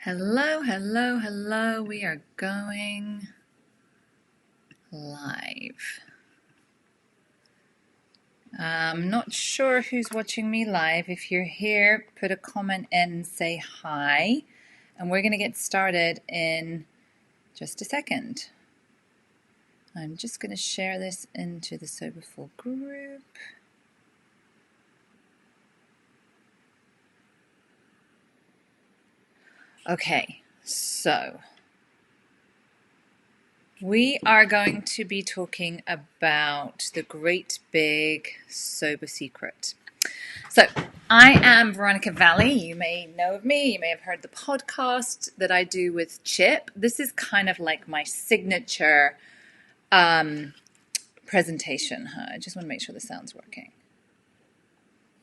Hello, hello, hello. We are going live. I'm not sure who's watching me live. If you're here, put a comment in and say hi. And we're going to get started in just a second. I'm just going to share this into the Soberful group. Okay, so we are going to be talking about the great big sober secret. So I am Veronica Valley. You may know of me. You may have heard the podcast that I do with Chip. This is kind of like my signature presentation. I just want to make sure the sound's working.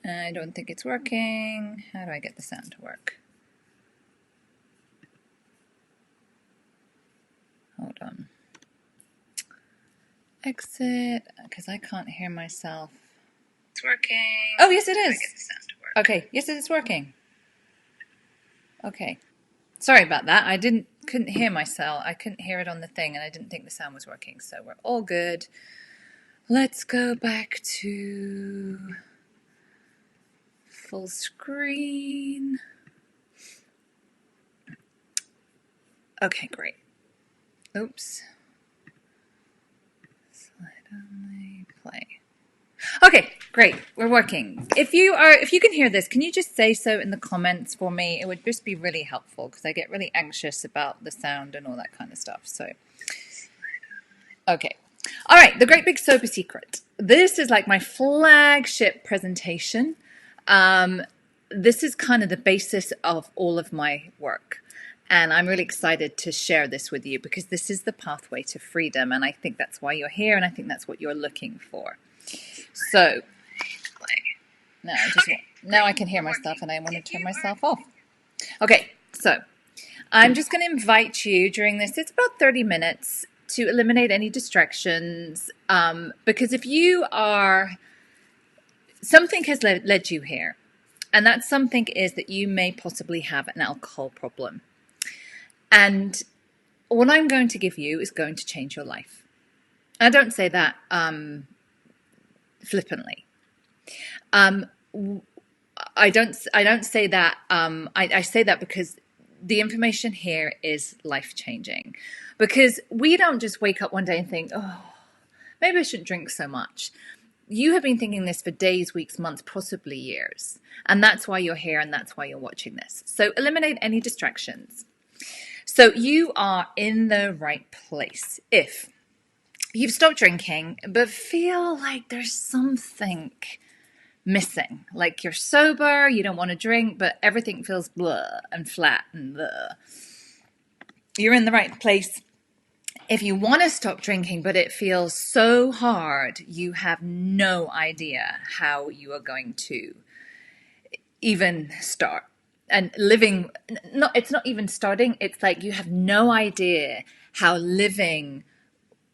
I don't think it's working. How do I get the sound to work? Hold on. Exit, because I can't hear myself. It's working. Oh, yes, it is. Get the sound to work. Okay, yes, it is working. Okay. Sorry about that. I couldn't hear myself. I couldn't hear it on the thing, and I didn't think the sound was working. So we're all good. Let's go back to full screen. Okay, great. Oops. Slide only, play. Okay, great. We're working. If you can hear this, can you just say so in the comments for me? It would just be really helpful because I get really anxious about the sound and all that kind of stuff. So, okay. All right, the great big sober secret. This is like my flagship presentation. This is kind of the basis of all of my work. And I'm really excited to share this with you because this is the pathway to freedom. And I think that's why you're here. And I think that's what you're looking for. So now I can hear myself and I want to turn myself off. Okay, so I'm just going to invite you during this. It's about 30 minutes to eliminate any distractions. Because if you are, something has led you here. And that something is that you may possibly have an alcohol problem. And what I'm going to give you is going to change your life. I don't say that flippantly. I don't say that. I say that because the information here is life-changing. Because we don't just wake up one day and think, oh, maybe I shouldn't drink so much. You have been thinking this for days, weeks, months, possibly years. And that's why you're here and that's why you're watching this. So eliminate any distractions. So you are in the right place if you've stopped drinking but feel like there's something missing. Like you're sober, you don't want to drink, but everything feels blah and flat and blah. You're in the right place. If you want to stop drinking, but it feels so hard, you have no idea how you are going to even start. And living, it's not even starting. It's like you have no idea how living.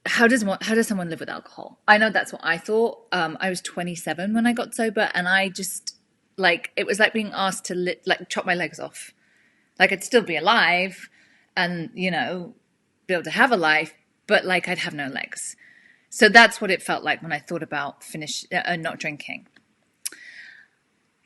How does someone live with alcohol? I know that's what I thought. I was 27 when I got sober, and I just it was like being asked to chop my legs off. Like I'd still be alive, and be able to have a life, but I'd have no legs. So that's what it felt like when I thought about not drinking.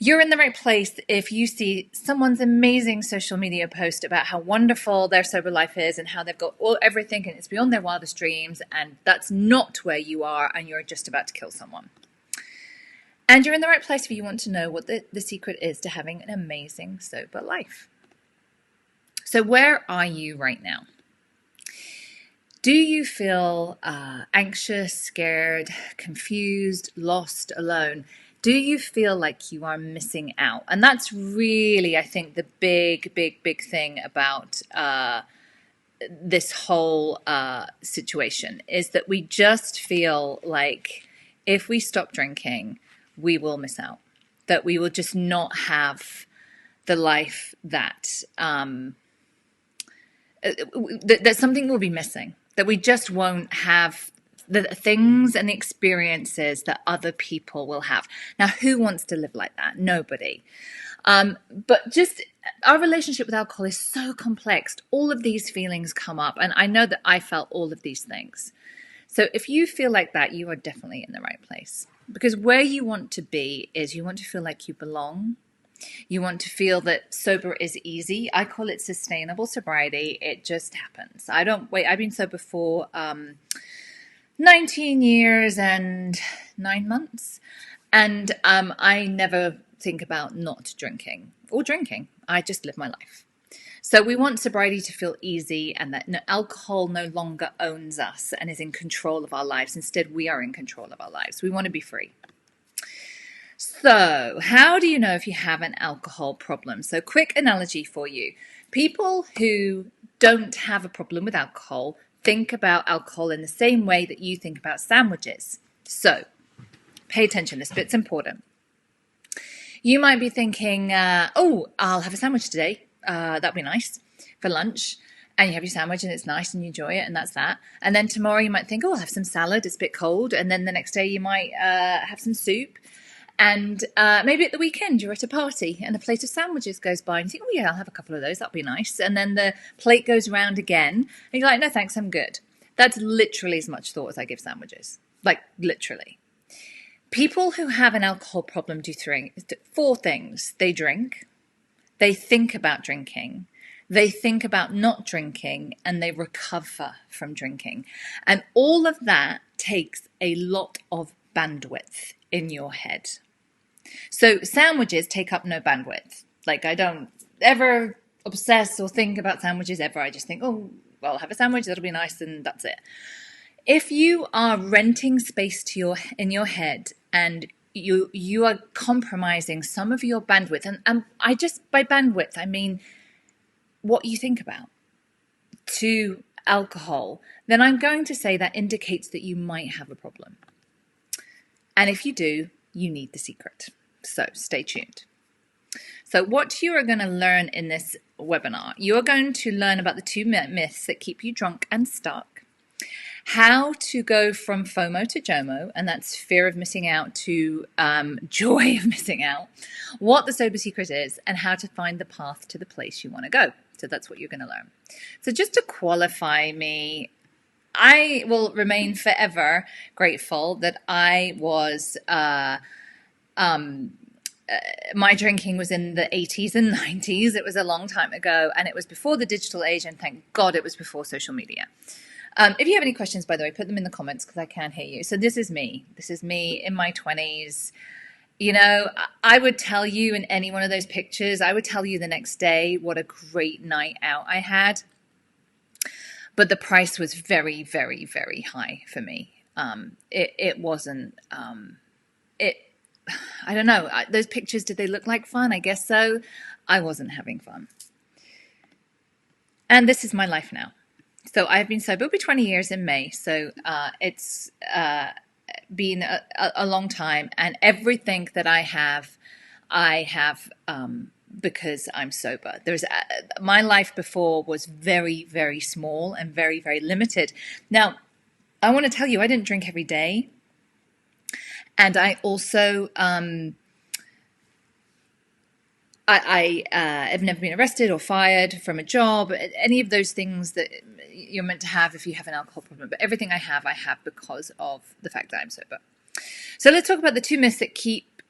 You're in the right place if you see someone's amazing social media post about how wonderful their sober life is and how they've got everything and it's beyond their wildest dreams, and that's not where you are and you're just about to kill someone. And you're in the right place if you want to know what the secret is to having an amazing sober life. So where are you right now? Do you feel anxious, scared, confused, lost, alone? Do you feel like you are missing out? And that's really, I think, the big thing about this whole situation is that we just feel like if we stop drinking, we will miss out. That we will just not have the life that something will be missing. That we just won't have the things and the experiences that other people will have. Now, who wants to live like that? Nobody. But just our relationship with alcohol is so complex. All of these feelings come up, and I know that I felt all of these things. So if you feel like that, you are definitely in the right place. Because where you want to be is you want to feel like you belong. You want to feel that sober is easy. I call it sustainable sobriety. It just happens. I don't wait. I've been sober for 19 years and 9 months. And I never think about not drinking or drinking. I just live my life. So we want sobriety to feel easy and that alcohol no longer owns us and is in control of our lives. Instead, we are in control of our lives. We want to be free. So how do you know if you have an alcohol problem? So quick analogy for you. People who don't have a problem with alcohol think about alcohol in the same way that you think about sandwiches. So pay attention, this bit's important. You might be thinking, oh, I'll have a sandwich today. That'd be nice for lunch. And you have your sandwich and it's nice and you enjoy it and that's that. And then tomorrow you might think, oh, I'll have some salad. It's a bit cold. And then the next day you might have some soup. And maybe at the weekend you're at a party and a plate of sandwiches goes by and you think, oh yeah, I'll have a couple of those. That'll be nice. And then the plate goes around again and you're like, no, thanks, I'm good. That's literally as much thought as I give sandwiches. Like literally. People who have an alcohol problem do four things. They drink, they think about drinking, they think about not drinking, and they recover from drinking. And all of that takes a lot of bandwidth in your head. So sandwiches take up no bandwidth. Like I don't ever obsess or think about sandwiches ever. I just think, oh, well, I'll have a sandwich, that'll be nice, and that's it. If you are renting space in your head and you are compromising some of your bandwidth, and I just by bandwidth I mean what you think about to alcohol, then I'm going to say that indicates that you might have a problem. And if you do, you need the secret. So stay tuned. So what you are going to learn in this webinar, you are going to learn about the two myths that keep you drunk and stuck. How to go from FOMO to JOMO, and that's fear of missing out, to joy of missing out, what the sober secret is, and how to find the path to the place you want to go. So that's what you're going to learn. So just to qualify me, I will remain forever grateful that I was, my drinking was in the 80s and 90s. It was a long time ago, and it was before the digital age, and thank God it was before social media. If you have any questions, by the way, put them in the comments because I can't hear you. So this is me. This is me in my 20s. You know, I would tell you in any one of those pictures, I would tell you the next day what a great night out I had. But the price was very, very, very high for me. It wasn't, I don't know. Those pictures, did they look like fun? I guess so. I wasn't having fun. And this is my life now. So I've been sober for 20 years in May. So it's been a long time. And everything that I have because I'm sober. My life before was very, very small and very, very limited. Now, I want to tell you, I didn't drink every day. And I also... I have never been arrested or fired from a job, any of those things that you're meant to have if you have an alcohol problem. But everything I have because of the fact that I'm sober. So let's talk about the two myths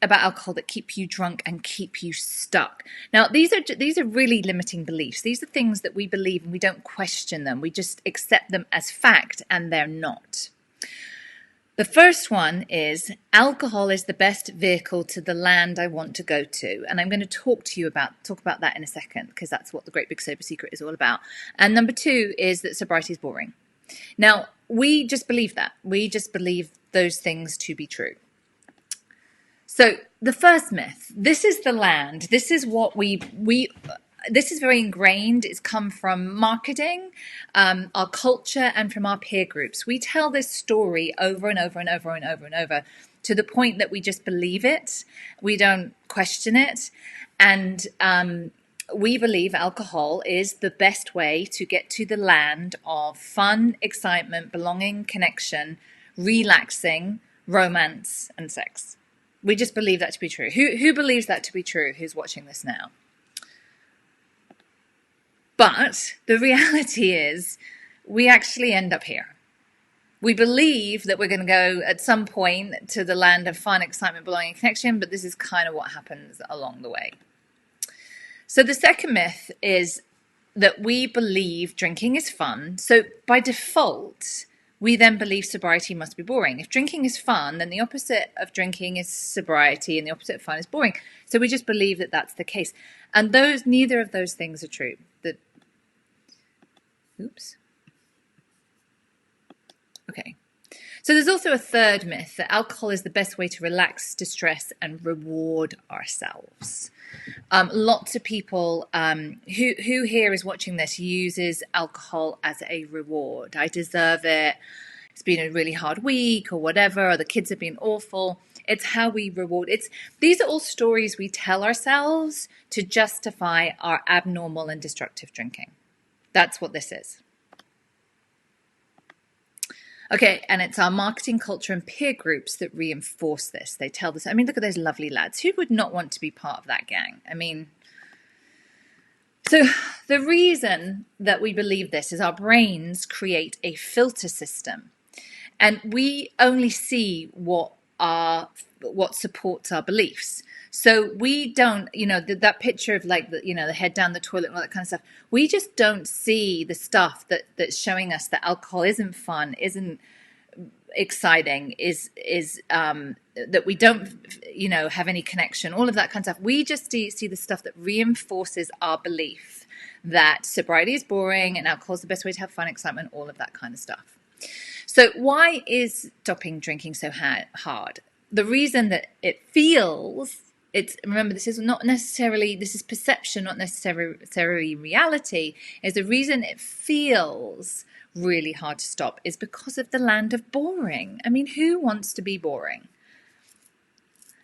about alcohol that keep you drunk and keep you stuck. Now, these are really limiting beliefs. These are things that we believe and we don't question them. We just accept them as fact, and they're not. The first one is alcohol is the best vehicle to the land I want to go to. And I'm going to talk about that in a second, because that's what the Great Big Sober Secret is all about. And number two is that sobriety is boring. Now, we just believe that. We just believe those things to be true. So the first myth, this is the land. This is what this is very ingrained. It's come from marketing, our culture, and from our peer groups. We tell this story over and over and over and over and over to the point that we just believe it. We don't question it. And we believe alcohol is the best way to get to the land of fun, excitement, belonging, connection, relaxing, romance, and sex. We just believe that to be true. Who believes that to be true? Who's watching this now? But the reality is we actually end up here. We believe that we're going to go at some point to the land of fun, excitement, belonging, connection, but this is kind of what happens along the way. So the second myth is that we believe drinking is fun. So by default, we then believe sobriety must be boring. If drinking is fun, then the opposite of drinking is sobriety and the opposite of fun is boring. So we just believe that that's the case. And neither of those things are true. Okay. So there's also a third myth that alcohol is the best way to relax, distress, and reward ourselves. Lots of people who here is watching this uses alcohol as a reward. I deserve it. It's been a really hard week or whatever, or the kids have been awful. It's how we reward. These are all stories we tell ourselves to justify our abnormal and destructive drinking. That's what this is. Okay, and it's our marketing culture and peer groups that reinforce this. They tell this. I mean, look at those lovely lads. Who would not want to be part of that gang? I mean, so the reason that we believe this is our brains create a filter system, and we only see what supports our beliefs. So we don't, that picture of like the head down the toilet and all that kind of stuff. We just don't see the stuff that's showing us that alcohol isn't fun, isn't exciting, is that we don't, have any connection, all of that kind of stuff. We just see the stuff that reinforces our belief that sobriety is boring and alcohol is the best way to have fun, excitement, all of that kind of stuff. So why is stopping drinking so hard? The reason that it feels, remember, this is perception, not necessarily reality, is the reason it feels really hard to stop is because of the land of boring. I mean, who wants to be boring?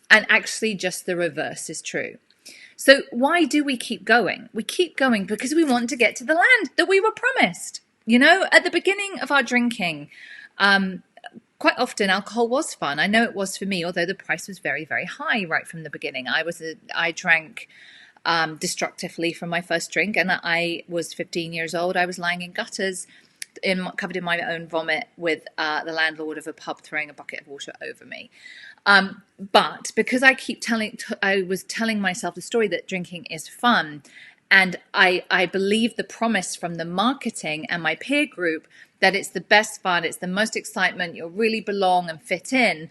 And actually just the reverse is true. So why do we keep going? We keep going because we want to get to the land that we were promised. At the beginning of our drinking, quite often alcohol was fun. I know it was for me, although the price was very, very high right from the beginning. I drank destructively from my first drink, and I was 15 years old. I was lying in gutters, covered in my own vomit, with the landlord of a pub throwing a bucket of water over me. But because I was telling myself the story that drinking is fun, and I believe the promise from the marketing and my peer group that it's the best fun, it's the most excitement, you'll really belong and fit in.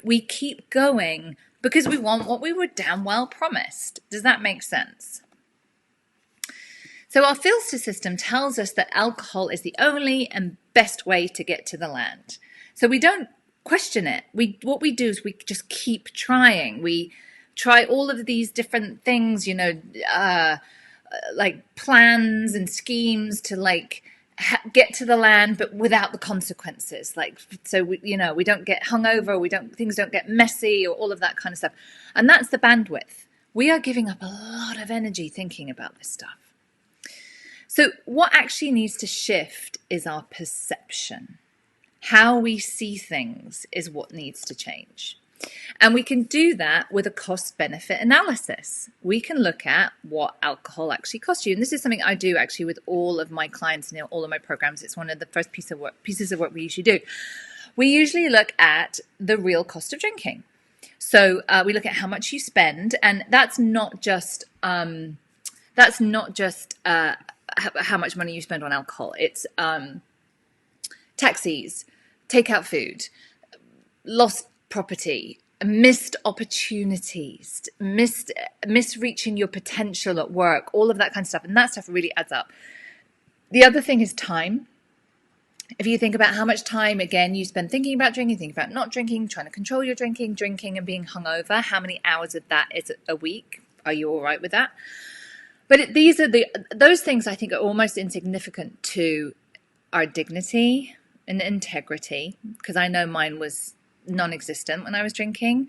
We keep going because we want what we were damn well promised. Does that make sense? So our filter system tells us that alcohol is the only and best way to get to the land. So we don't question it. What we do is we just keep trying. We try all of these different things, like plans and schemes to get to the land, but without the consequences. So we don't get hungover, things don't get messy, or all of that kind of stuff. And that's the bandwidth. We are giving up a lot of energy thinking about this stuff. So what actually needs to shift is our perception. How we see things is what needs to change. And we can do that with a cost-benefit analysis. We can look at what alcohol actually costs you. And this is something I do actually with all of my clients and all of my programs. It's one of the first pieces of work we usually do. We usually look at the real cost of drinking. So we look at how much you spend, and that's not just how much money you spend on alcohol. It's taxis, takeout food, lost property, missed opportunities, misreaching your potential at work, all of that kind of stuff. And that stuff really adds up. The other thing is time. If you think about how much time, again, you spend thinking about drinking, thinking about not drinking, trying to control your drinking and being hungover, how many hours of that is a week? Are you all right with that? But those things I think are almost insignificant to our dignity and integrity, because I know mine was non-existent when I was drinking.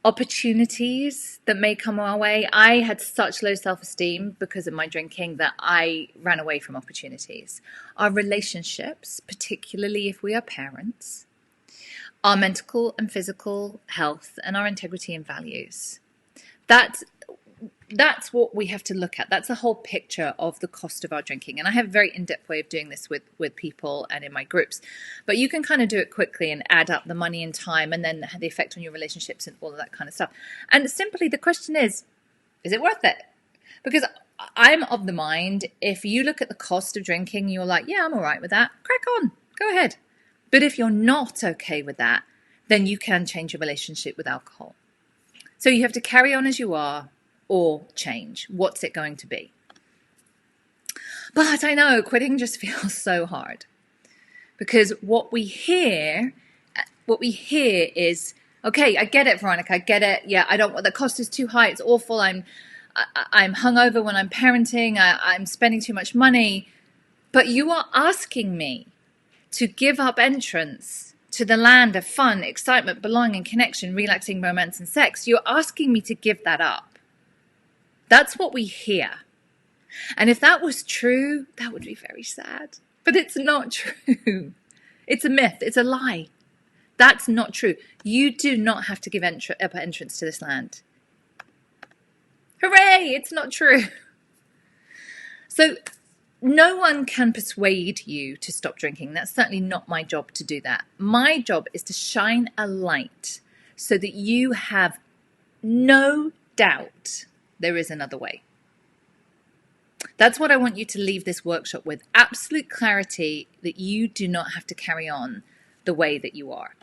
Opportunities that may come our way. I had such low self-esteem because of my drinking that I ran away from opportunities. Our relationships, particularly if we are parents. our mental and physical health, and our integrity and values. That's what we have to look at. That's a whole picture of the cost of our drinking. And I have a very in-depth way of doing this with people and in my groups. But you can kind of do it quickly and add up the money and time and then the effect on your relationships and all of that kind of stuff. And simply the question is it worth it? Because I'm of the mind, if you look at the cost of drinking, you're like, yeah, I'm all right with that. Crack on. Go ahead. But if you're not okay with that, then you can change your relationship with alcohol. So you have to carry on as you are, or change. What's it going to be? But I know quitting just feels so hard, because what we hear is, okay, I get it, Veronica, I get it. Yeah, I don't want, the cost is too high. It's awful. I'm hungover when I'm parenting. I'm spending too much money. But you are asking me to give up entrance to the land of fun, excitement, belonging, connection, relaxing, romance, and sex. You're asking me to give that up. That's what we hear. And if that was true, that would be very sad. But it's not true. It's a myth. It's a lie. That's not true. You do not have to give up entrance to this land. Hooray! It's not true. So no one can persuade you to stop drinking. That's certainly not my job to do that. My job is to shine a light so that you have no doubt there is another way. That's what I want you to leave this workshop with. Absolute clarity that you do not have to carry on the way that you are.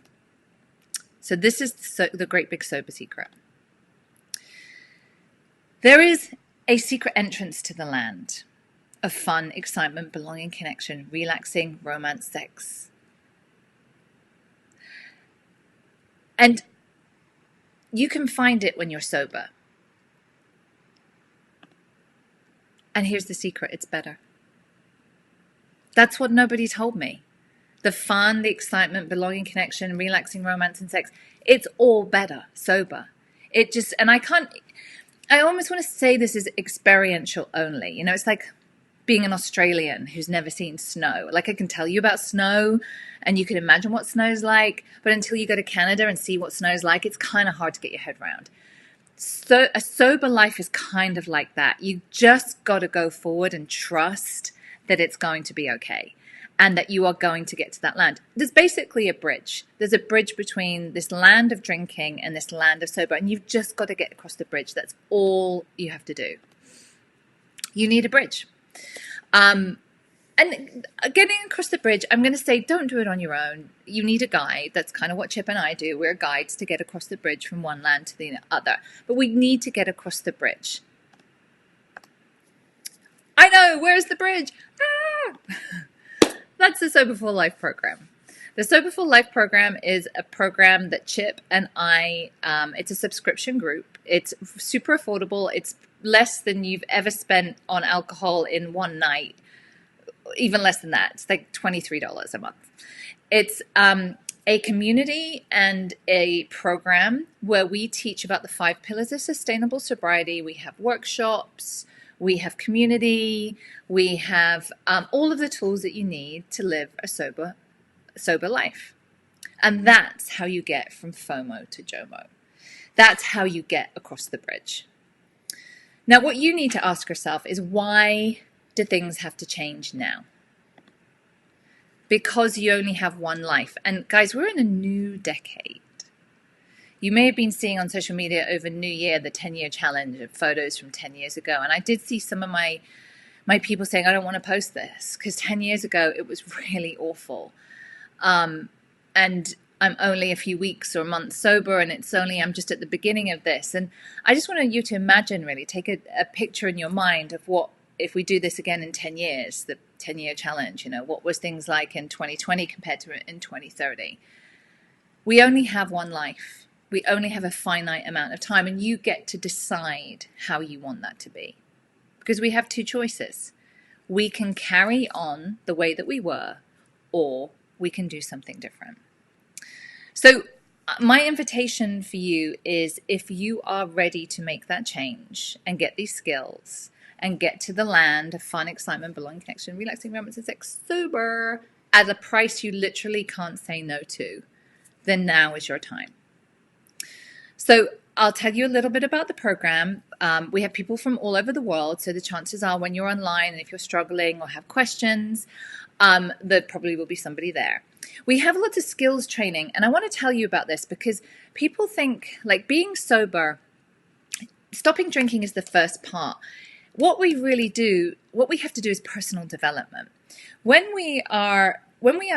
So this is the great big sober secret. There is a secret entrance to the land of fun, excitement, belonging, connection, relaxing, romance, sex. And you can find it when you're sober. And here's the secret, it's better. That's what nobody told me. The fun, the excitement, belonging, connection, relaxing, romance, and sex, it's all better sober. I almost want to say this is experiential only. You know, it's like being an Australian who's never seen snow. Like, I can tell you about snow and you can imagine what snow's like, but until you go to Canada and see what snow's like, it's kind of hard to get your head around. So a sober life is kind of like that. You just got to go forward and trust that it's going to be okay and that you are going to get to that land. There's basically a bridge. There's a bridge between this land of drinking and this land of sober, and you've just got to get across the bridge. That's all you have to do. You need a bridge. And getting across the bridge, I'm going to say, don't do it on your own. You need a guide. That's kind of what Chip and I do. We're guides to get across the bridge from one land to the other. But we need to get across the bridge. I know, where's the bridge? Ah! That's the Sober for Life program. The Sober for Life program is a program that Chip and I, it's a subscription group. It's super affordable. It's less than you've ever spent on alcohol in one night. Even less than that. It's like $23 a month. It's a community and a program where we teach about the 5 pillars of sustainable sobriety. We have workshops, we have community, we have all of the tools that you need to live a sober life. And that's how you get from FOMO to JOMO. That's how you get across the bridge. Now, what you need to ask yourself is, why do things have to change now? Because you only have one life. And guys, we're in a new decade. You may have been seeing on social media over New Year the 10-year challenge of photos from 10 years ago. And I did see some of my people saying, I don't want to post this because 10 years ago it was really awful. And I'm only a few weeks or months sober, and I'm just at the beginning of this. And I just want you to imagine, really, take a picture in your mind of what, if we do this again in 10 years, the 10-year challenge, what was things like in 2020 compared to in 2030? We only have one life. We only have a finite amount of time, and you get to decide how you want that to be. Because we have two choices. We can carry on the way that we were, or we can do something different. So my invitation for you is, if you are ready to make that change and get these skills and get to the land of fun, excitement, belonging, connection, relaxing, romance, and sex sober at a price you literally can't say no to, then now is your time. So I'll tell you a little bit about the program. We have people from all over the world, so the chances are when you're online and if you're struggling or have questions, there probably will be somebody there. We have lots of skills training, and I want to tell you about this because people think like being sober, stopping drinking is the first part. What we have to do is personal development. When we are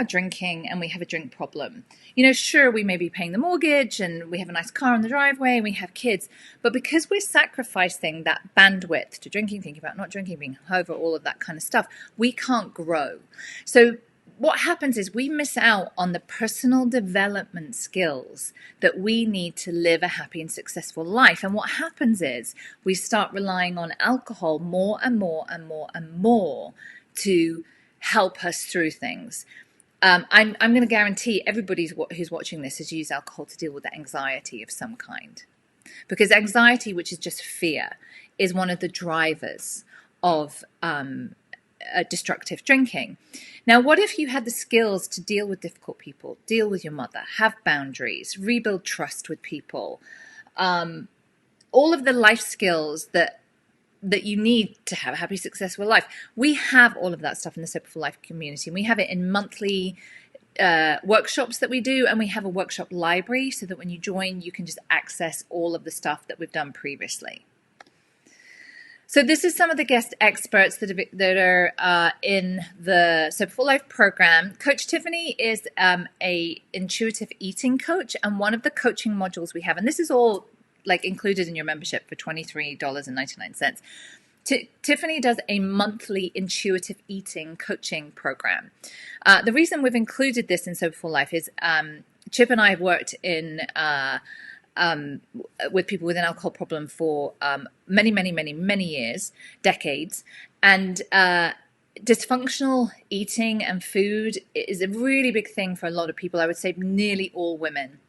drinking and we have a drink problem, sure, we may be paying the mortgage and we have a nice car in the driveway and we have kids, but because we're sacrificing that bandwidth to drinking, thinking about not drinking, being hungover, all of that kind of stuff, we can't grow. So what happens is we miss out on the personal development skills that we need to live a happy and successful life. And what happens is we start relying on alcohol more and more and more and more to help us through things. I'm going to guarantee everybody who's watching this has used alcohol to deal with anxiety of some kind. Because anxiety, which is just fear, is one of the drivers of destructive drinking. Now, what if you had the skills to deal with difficult people, deal with your mother, have boundaries, rebuild trust with people, all of the life skills that you need to have a happy, successful life? We have all of that stuff in the Sober for Life community. We have it in monthly workshops that we do, and we have a workshop library so that when you join, you can just access all of the stuff that we've done previously. So this is some of the guest experts that are in the Sober for Life program. Coach Tiffany is a intuitive eating coach, and one of the coaching modules we have, and this is all like included in your membership for $23.99. Tiffany does a monthly intuitive eating coaching program. The reason we've included this in Sober for Life is Chip and I have worked in with people with an alcohol problem for many years, decades, and dysfunctional eating and food is a really big thing for a lot of people. I would say nearly all women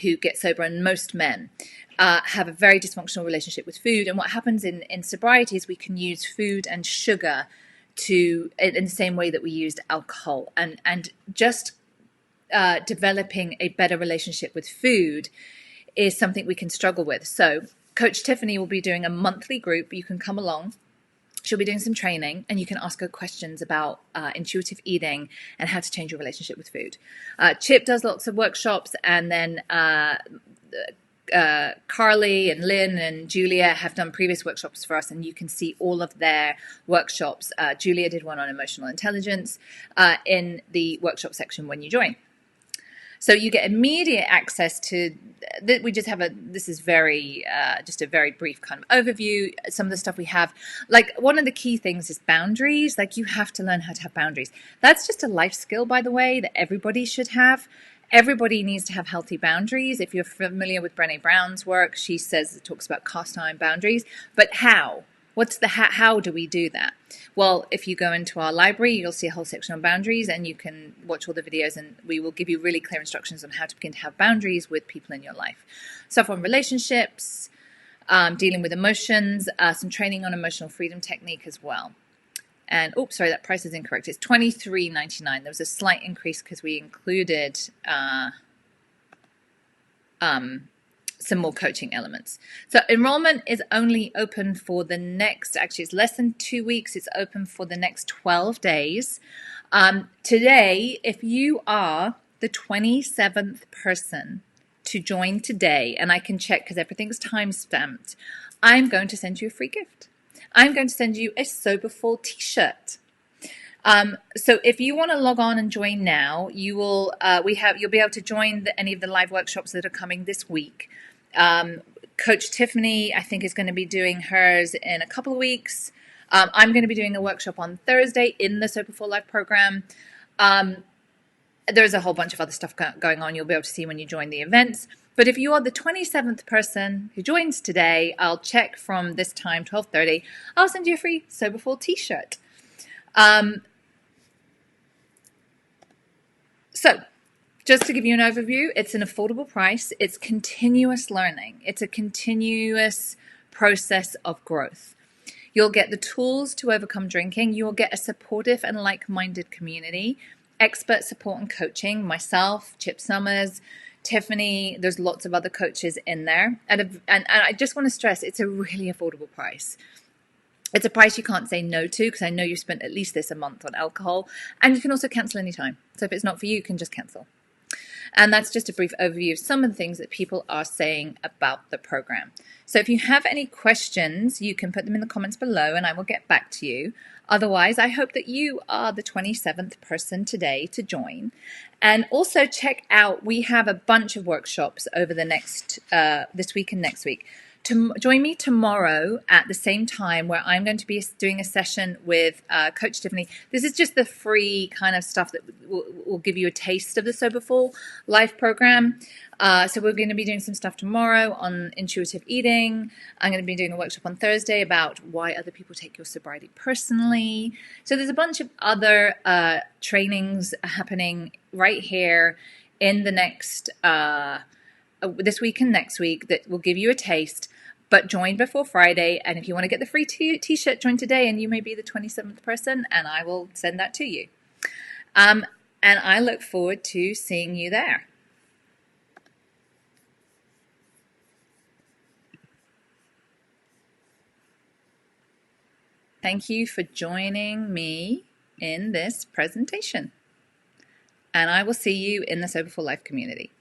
who get sober, and most men have a very dysfunctional relationship with food. And what happens in sobriety is we can use food and sugar in the same way that we used alcohol, and just developing a better relationship with food is something we can struggle with. So Coach Tiffany will be doing a monthly group. You can come along. She'll be doing some training, and you can ask her questions about intuitive eating and how to change your relationship with food. Chip does lots of workshops, and then Carly and Lynn and Julia have done previous workshops for us, and you can see all of their workshops. Julia did one on emotional intelligence in the workshop section when you join. So you get immediate access to, we just have this is very, just a very brief kind of overview. Some of the stuff we have, like one of the key things is boundaries. Like you have to learn how to have boundaries. That's just a life skill, by the way, that everybody should have. Everybody needs to have healthy boundaries. If you're familiar with Brené Brown's work, she talks about cast iron boundaries, but how? How do we do that? Well, if you go into our library, you'll see a whole section on boundaries, and you can watch all the videos, and we will give you really clear instructions on how to begin to have boundaries with people in your life. Stuff on relationships, dealing with emotions, some training on emotional freedom technique as well. And, sorry, that price is incorrect. It's $23.99. There was a slight increase because we included some more coaching elements. So enrollment is only open for it's less than 2 weeks. It's open for the next 12 days. Today, if you are the 27th person to join today, and I can check because everything's time-stamped, I'm going to send you a free gift. I'm going to send you a Soberful t-shirt. So if you want to log on and join now, you'll be able to join any of the live workshops that are coming this week. Coach Tiffany, I think, is going to be doing hers in a couple of weeks. I'm going to be doing a workshop on Thursday in the Sober for Life program. There's a whole bunch of other stuff going on. You'll be able to see when you join the events. But if you are the 27th person who joins today, I'll check from this time, 12:30. I'll send you a free Soberful t-shirt. So just to give you an overview, it's an affordable price. It's continuous learning. It's a continuous process of growth. You'll get the tools to overcome drinking. You'll get a supportive and like-minded community. expert support and coaching, myself, Chip Summers, Tiffany, there's lots of other coaches in there. And I just want to stress, it's a really affordable price. It's a price you can't say no to, because I know you've spent at least this a month on alcohol, and you can also cancel anytime. So if it's not for you, you can just cancel. And that's just a brief overview of some of the things that people are saying about the program. So if you have any questions, you can put them in the comments below and I will get back to you. Otherwise, I hope that you are the 27th person today to join. And also check out, we have a bunch of workshops over the next, this week and next week. Join me tomorrow at the same time, where I'm going to be doing a session with Coach Tiffany. This is just the free kind of stuff that will give you a taste of the Soberful Life program. So we're going to be doing some stuff tomorrow on intuitive eating. I'm going to be doing a workshop on Thursday about why other people take your sobriety personally. So there's a bunch of other trainings happening right here in the next this week and next week that will give you a taste. But join before Friday, and if you want to get the free t-shirt, join today, and you may be the 27th person, and I will send that to you. And I look forward to seeing you there. Thank you for joining me in this presentation, and I will see you in the Soberful Life community.